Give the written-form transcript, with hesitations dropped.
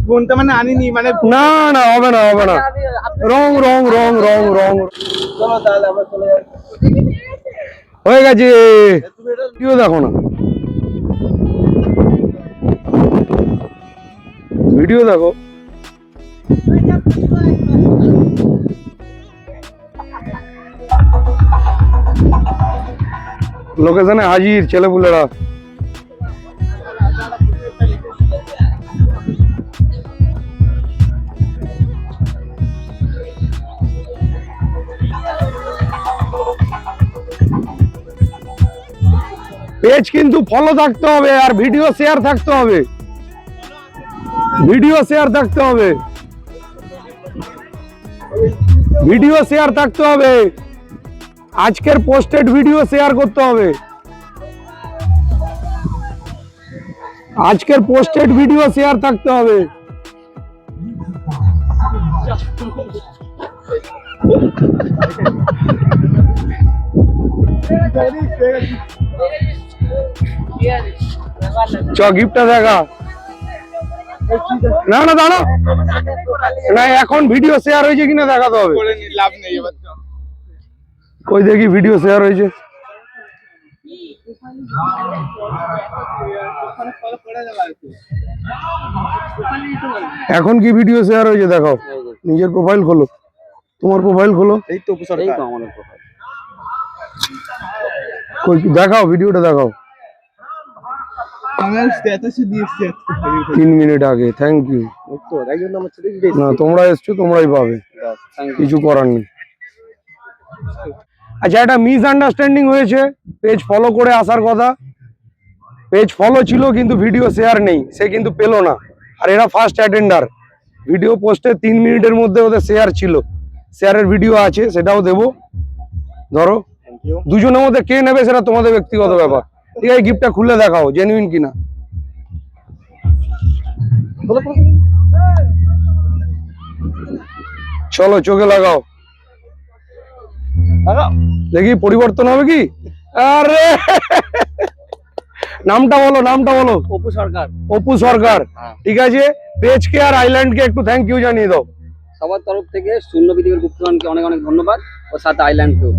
কোনটা মানে আনিনি মানে না না হবে না হবে না রং রং রং রং রং চলো তাহলে আমরা চলে যাচ্ছি হয়ে গেছে ভিডিও দেখো না ভিডিও দেখো লোকেশনে হাজির ছেলেপুলেরা পেজ কিন্তু ফলো থাকতে হবে আর ভিডিও শেয়ার থাকতে হবে ভিডিও শেয়ার থাকতে হবে ভিডিও শেয়ার থাকতে হবে আজকের পোস্টেড ভিডিও শেয়ার করতে হবে আজকের পোস্টেড ভিডিও শেয়ার থাকতে হবে চ গিফটটা দেখা না না দাঁড়া না এখন ভিডিও শেয়ার হয়েছে কিনা দেখাতে হবে লাভ নেই এবার কই দেখি ভিডিও শেয়ার হয়েছে এখন কি ভিডিও শেয়ার হয়েছে দেখাও নিজের প্রোফাইল খোলো তোমার প্রোফাইল খোলো এই তো সরকার এই তো আমাদের প্রোফাইল কই দেখাও ভিডিওটা দেখাও আমার স্ট্যাটাসে দিয়েছি 3 মিনিট আগে থ্যাংক ইউ তো একজন আমার ছেলে দিয়েছে না তোমরা এসছো তোমরাই পাবে কিছু করার নেই আচ্ছা একটা মিসআন্ডারস্ট্যান্ডিং হয়েছে পেজ ফলো করে আসার কথা পেজ ফলো ছিল কিন্তু ভিডিও শেয়ার নেই সে কিন্তু পেলো না আর এরা ফার্স্ট অ্যাটেন্ডার ভিডিও পোস্টে 3 মিনিটের মধ্যে ওদের শেয়ার ছিল শেয়ারের ভিডিও আছে সেটাও দেবো ধরো দুজনের মধ্যে কে নেবে সেটা তোমাদের ব্যক্তিগত ব্যাপার ঠিক আছে গিফটটা খুলে দেখাও জেনুইন কিনা চলো চোখে লাগাও দেখি পরিবর্তন হবে কি আরে নামটা বলো অপু সরকার অপু সরকার ঠিক আছে পেজকে আর আইল্যান্ডকে একটু থ্যাংক ইউ জানিয়ে দাও সবার তরফ থেকে শূন্য বিদ্যুৎ গুপ্তধনকে অনেক অনেক ধন্যবাদ ও সাথে আইল্যান্ডকেও